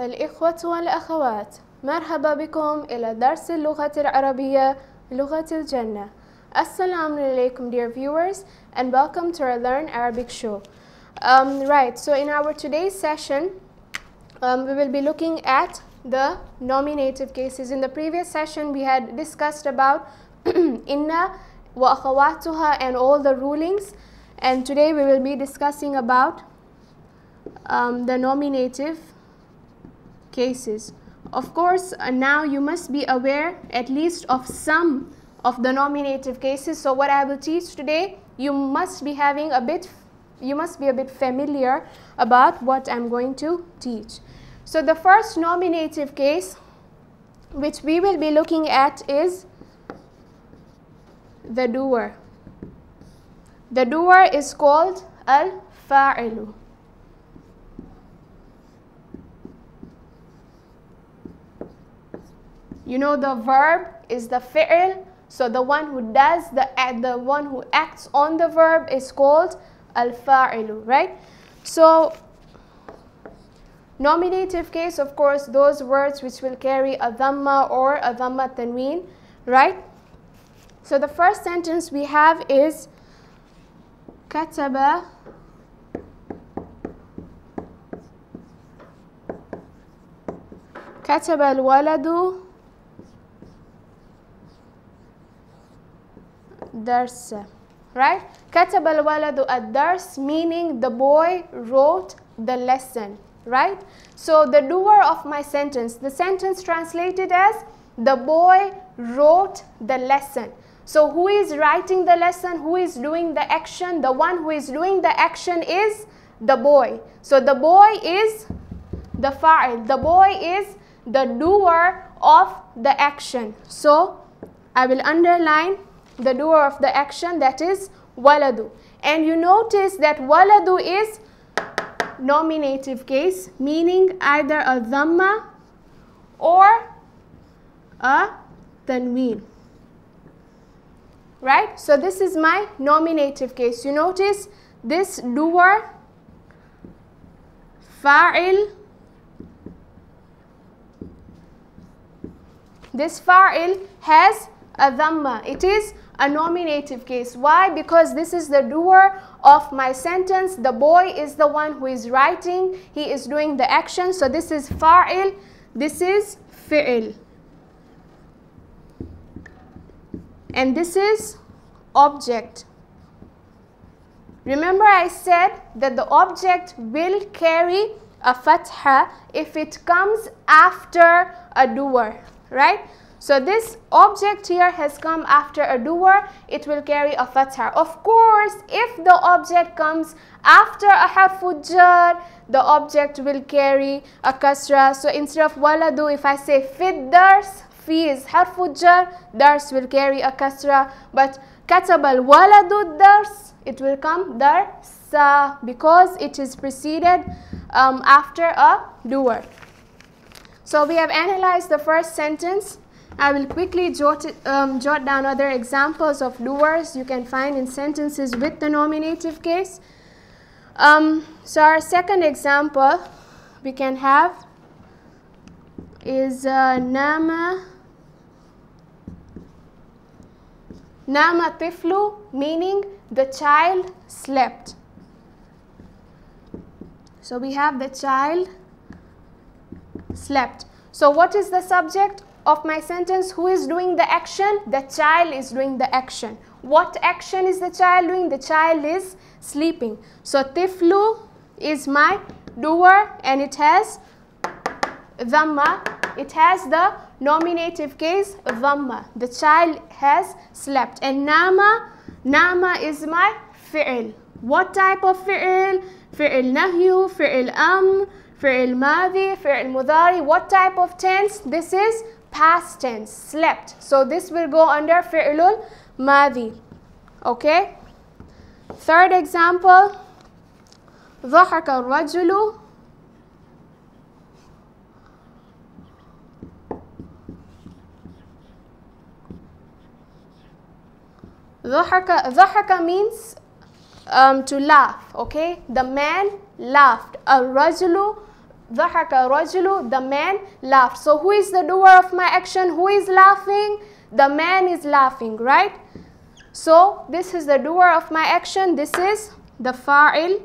أيها الإخوة والأخوات، مرحبا بكم إلى درس اللغة العربية لغة الجنة. Assalamu alaikum dear viewers, and welcome to our Learn Arabic show. Right, so in our today's session, we will be looking at the nominative cases. In the previous session, we had discussed about inna wa akhawatuha and all the rulings, and today we will be discussing about the nominative cases. Of course, now you must be aware at least of some of the nominative cases. So what I will teach today, you must be a bit familiar about what I'm going to teach. So the first nominative case which we will be looking at is the doer. The doer is called al-fa'ilu. You know, the verb is the fi'l, so the one who does the one who acts on the verb is called al-fa'ilu, right? So nominative case, of course, those words which will carry a dhamma or a dhamma tanween, right? So the first sentence we have is kataba al-waladu darsa, right? Kataba al-waladu ad-dars, meaning the boy wrote the lesson, right? So the doer of my sentence, the sentence translated as the boy wrote the lesson. So who is writing the lesson? Who is doing the action? The one who is doing the action is the boy. So the boy is the fa'il. The boy is the doer of the action. So I will underline the doer of the action, that is waladu. And you notice that waladu is nominative case, meaning either a dhamma or a tanween, right? So this is my nominative case. You notice this doer, fa'il, this fa'il has a dhamma. It is a nominative case. Why? Because this is the doer of my sentence. The boy is the one who is writing. He is doing the action. So this is fa'il. This is fi'il. And this is object. Remember I said that the object will carry a fatha if it comes after a doer, right? So this object here has come after a doer, it will carry a fatha. Of course, if the object comes after a harful jar, the object will carry a kasra. So instead of waladu, if I say fid dars, fi is harful jar, dars will carry a kasra. But katabal waladu dars, it will come darsa because it is preceded after a doer. So we have analyzed the first sentence. I will quickly jot down other examples of doers you can find in sentences with the nominative case. So our second example we can have is nama tiflu, meaning the child slept. So we have the child slept. So what is the subject of my sentence? Who is doing the action? The child is doing the action. What action is the child doing? The child is sleeping. So tiflu is my doer and it has dhamma. It has the nominative case dhamma. The child has slept. And nama is my fi'il. What type of fi'il? Fi'il nahyu, fi'il fi'il madhi, fi'il mudari. What type of tense? This is past tense, slept. So this will go under fi'lul madhi. Okay? Third example, ضحك الرجل ضحك means to laugh, okay? The man laughed. Al-rajulu ضحك الرجل, the man laughed. So who is the doer of my action? Who is laughing? The man is laughing, right? So this is the doer of my action. This is the fa'il.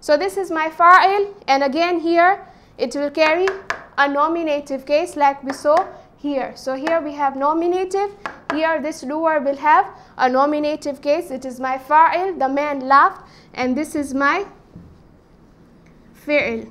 So this is my fa'il, and again here it will carry a nominative case like we saw here. So here we have nominative. Here this doer will have a nominative case. It is my fa'il, the man laughed, and this is my fi'il.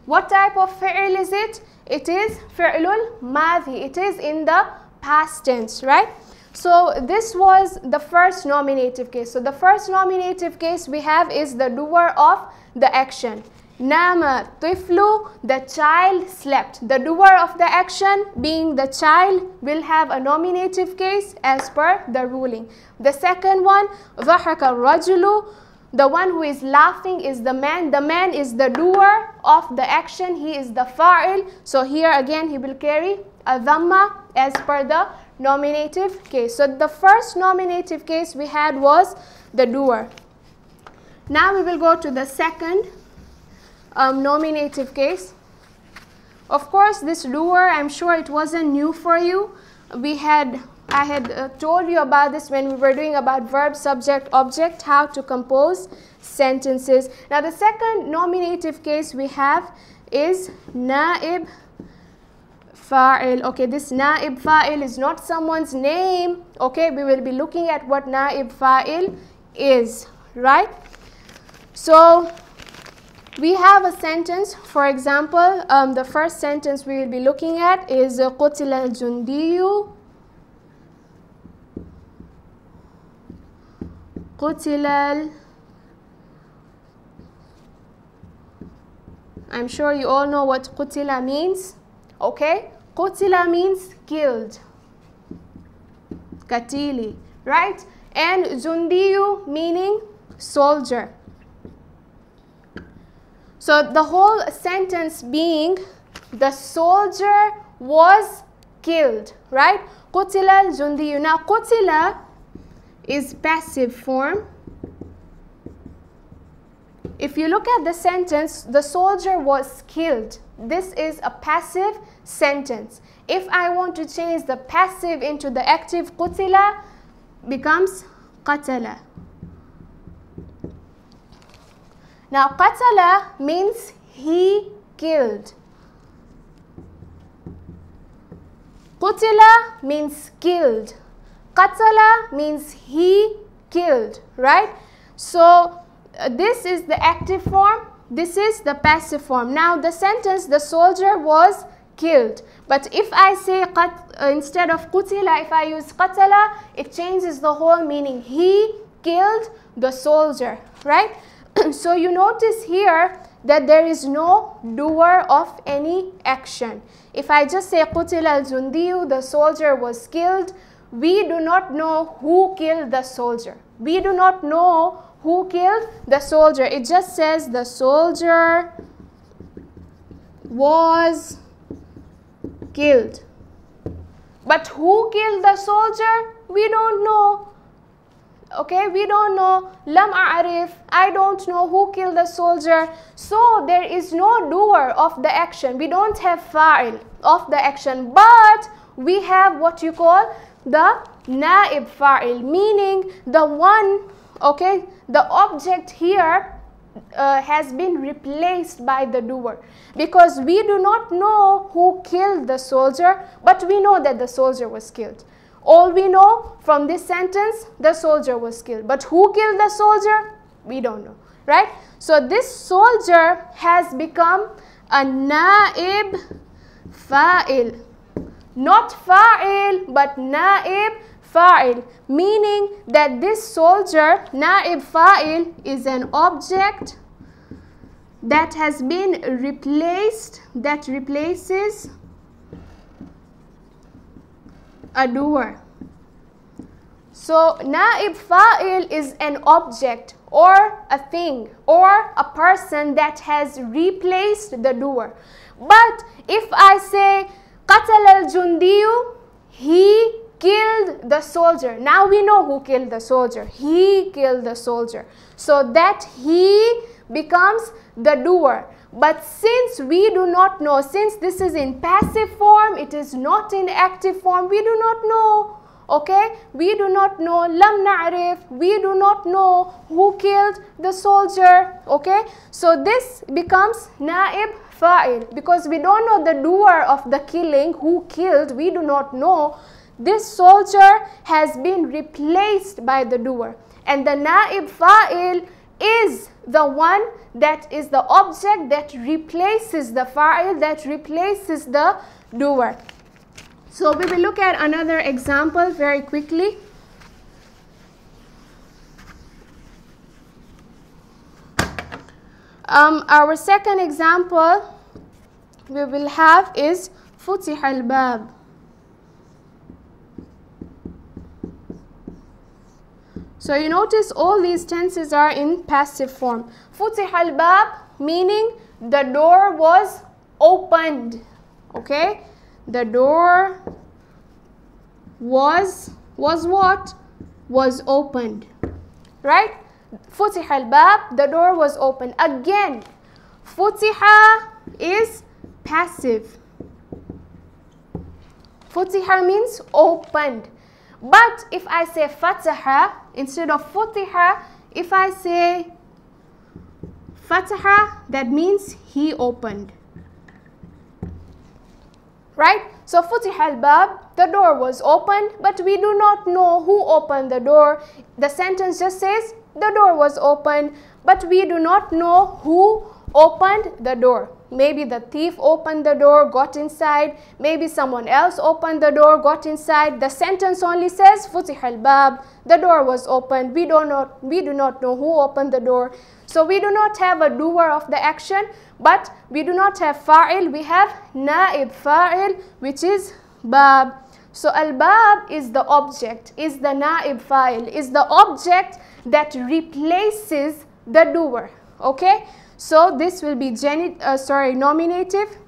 What type of fi'il is it? It is fi'lul madhi. It is in the past tense, right? So this was the first nominative case. So the first nominative case we have is the doer of the action. Nama tiflu, the child slept. The doer of the action, being the child, will have a nominative case as per the ruling. The second one, ضحك الرجل, the one who is laughing is the man. The man is the doer of the action. He is the fa'il. So here again he will carry a dhamma as per the nominative case. So the first nominative case we had was the doer. Now we will go to the second nominative case. Of course, this doer, I'm sure it wasn't new for you. I had told you about this when we were doing about verb, subject, object, how to compose sentences. Now the second nominative case we have is naib fa'il. Okay, this naib fa'il is not someone's name. Okay, we will be looking at what naib fa'il is, right? So we have a sentence. For example, the first sentence we will be looking at is قُتِلَ الْجُنْدِيُّ قُتِلَ. I'm sure you all know what قُتِلَ means. Okay, قُتِلَ means killed, katili, right? And jundiyu meaning soldier. So the whole sentence being the soldier was killed, right? قُتِلَ الْجُنْدِيُّ. Now قُتِلَ is passive form. If you look at the sentence, the soldier was killed. This is a passive sentence. If I want to change the passive into the active, قُتِلَ becomes قَتَلَ. Now قَتَلَ means he killed. قُتِلَ means killed. قَتَلَ means he killed, right? So this is the active form, this is the passive form. Now the sentence, the soldier was killed. But if I say instead of قُتِلَ, if I use قَتَلَ, it changes the whole meaning. He killed the soldier, right? So you notice here that there is no doer of any action. If I just say قُتِلَ الْجُنْدِيُّ, the soldier was killed, we do not know who killed the soldier. We do not know who killed the soldier. It just says the soldier was killed. But who killed the soldier? We don't know. Okay, we don't know. Lam a'arif, I don't know who killed the soldier. So there is no doer of the action. We don't have fa'il of the action, but we have what you call the naib fa'il, meaning the one, okay, the object here has been replaced by the doer, because we do not know who killed the soldier, but we know that the soldier was killed. All we know from this sentence, the soldier was killed, but who killed the soldier? We don't know, right? So this soldier has become a naib fa'il. Not fa'il, but naib fa'il, meaning that this soldier, naib fa'il, is an object that has been replaced, that replaces a doer. So naib fa'il is an object or a thing or a person that has replaced the doer. But if I say قَتَلَ الْجُنْدِيُّ, he killed the soldier. Now we know who killed the soldier. He killed the soldier. So that he becomes the doer. But since we do not know, since this is in passive form, it is not in active form, we do not know. Okay, we do not know. Lam na'rif, we do not know who killed the soldier. Okay, so this becomes na'ib fa'il, because we don't know the doer of the killing, who killed, we do not know. This soldier has been replaced by the doer, and the na'ib fa'il is the one that is the object that replaces the fa'il, that replaces the doer. So we will look at another example very quickly. Our second example we will have is فتح الباب. So you notice all these tenses are in passive form. فتح الباب meaning the door was opened. Okay, the door was what? Was opened, right? فتح الباب, the door was opened. Again, فتح is passive. فتح means opened. But if I say فتح instead of فتح, if I say فتح, that means he opened. Right? So فتح الباب, the door was opened, but we do not know who opened the door. The sentence just says the door was opened, but we do not know who opened the door. Maybe the thief opened the door, got inside. Maybe someone else opened the door, got inside. The sentence only says فتح الباب, the door was opened. We do not know who opened the door. So we do not have a doer of the action, but we do not have fa'il. We have na'ib fa'il, which is bab. So al-bab is the object, is the na'ib fa'il, is the object that replaces the doer. Okay? So this will be nominative.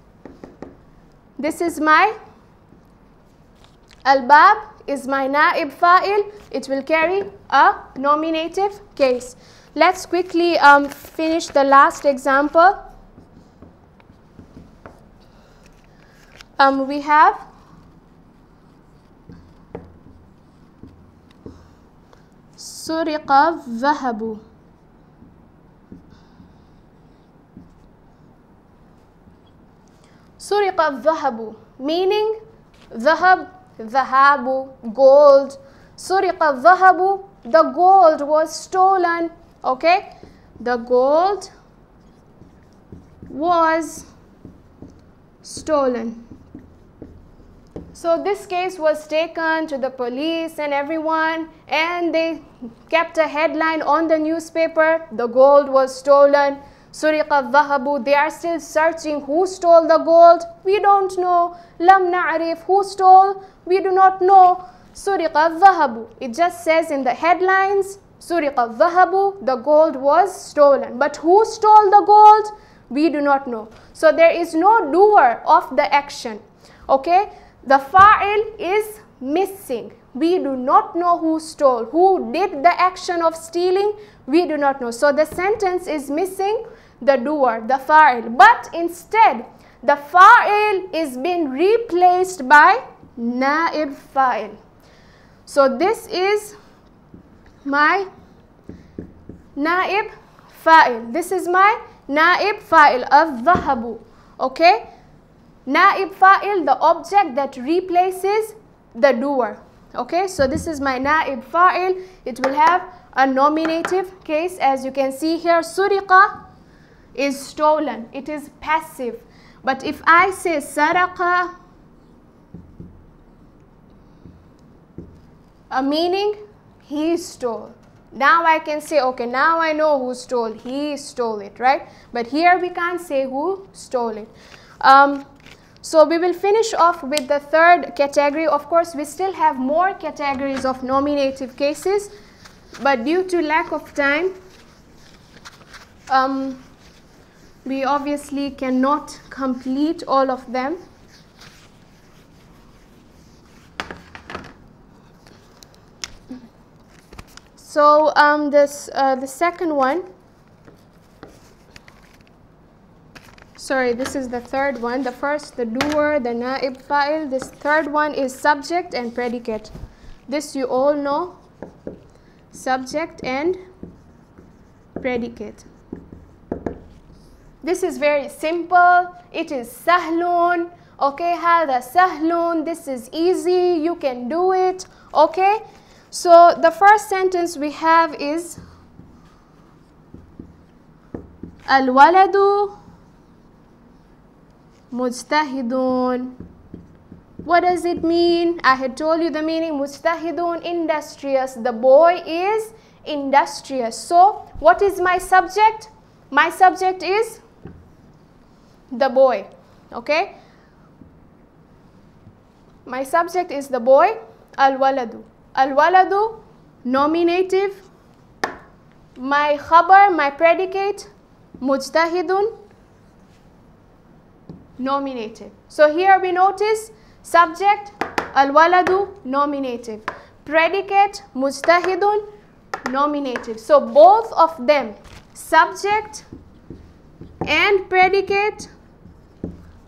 This is my al-bab, is my na'ib fa'il. It will carry a nominative case. Let's quickly finish the last example. We have سرق الذهب. سرق الذهب meaning ذهب, ذهاب, gold. سرق الذهب, the gold was stolen. Okay, the gold was stolen. So this case was taken to the police and everyone, and they kept a headline on the newspaper, the gold was stolen. سرق الذهب, they are still searching who stole the gold. We don't know. لم نعرف, who stole? We do not know. سرق الذهب, it just says in the headlines, سرق الذهب, the gold was stolen. But who stole the gold? We do not know. So there is no doer of the action. Okay, the fa'il is missing. We do not know who stole, who did the action of stealing. We do not know. So the sentence is missing the doer, the fa'il. But instead, the fa'il is being replaced by na'ib fa'il. So this is my na'ib fa'il. This is my na'ib fa'il of dhahabu. Okay? Na'ib fa'il, the object that replaces the doer. Okay? So this is my na'ib fa'il. It will have a nominative case. As you can see here, suriqa is stolen. It is passive. But if I say saraqa, a meaning he stole. Now I can say, okay, now I know who stole. He stole it, right? But here we can't say who stole it. So we will finish off with the third category. Of course, we still have more categories of nominative cases, but due to lack of time, we obviously cannot complete all of them. So the second one, sorry, this is the third one. The first, the doer, the naib fa'il. This third one is subject and predicate. This you all know, subject and predicate. This is very simple. It is sahlun. Okay, هذا sahlun. This is easy. You can do it. Okay. So the first sentence we have is Al-waladu mujtahidun. What does it mean? I had told you the meaning. Mujtahidun, industrious. The boy is industrious. So what is my subject? My subject is the boy. Okay. My subject is the boy. Al-waladu. Al-waladu, nominative. My khabar, my predicate, mujtahidun, nominative. So here we notice subject, al-waladu, nominative. Predicate, mujtahidun, nominative. So both of them, subject and predicate,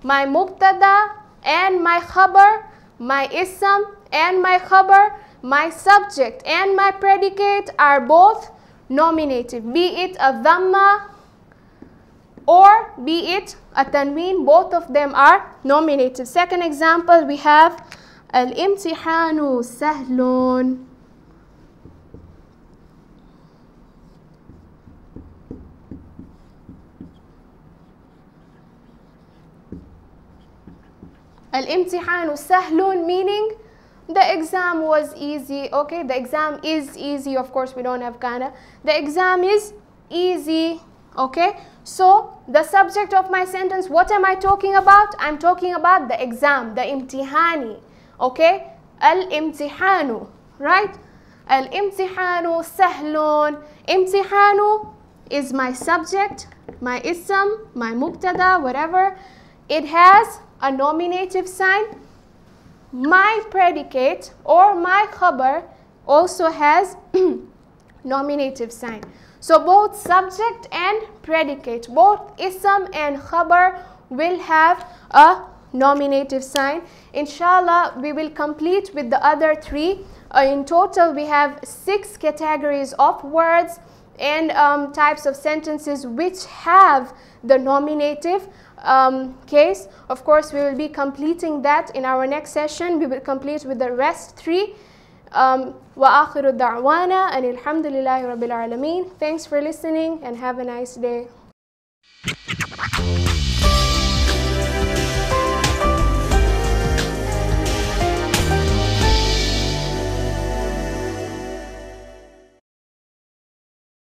my mubtada and my khabar, my ism and my khabar, my subject and my predicate are both nominative, be it a dhamma or be it a tanween, both of them are nominative. Second example, we have al-imtihanu sahlun. Al-imtihanu sahlun, meaning the exam was easy. Okay, the exam is easy. Of course, we don't have kana. The exam is easy. Okay, so the subject of my sentence, what am I talking about? I'm talking about the exam, the imtihani. Okay, al-imtihanu, right? Al-imtihanu sahlun. Imtihanu is my subject, my ism, my mubtada, whatever. It has a nominative sign. My predicate or my khabar also has nominative sign. So both subject and predicate, both ism and khabar will have a nominative sign. Inshallah, we will complete with the other three. In total, we have 6 categories of words and types of sentences which have the nominative case. Of course, we will be completing that in our next session. We will complete with the rest 3. وآخر دعوانا أن الحمد لله رب العالمين. Thanks for listening and have a nice day.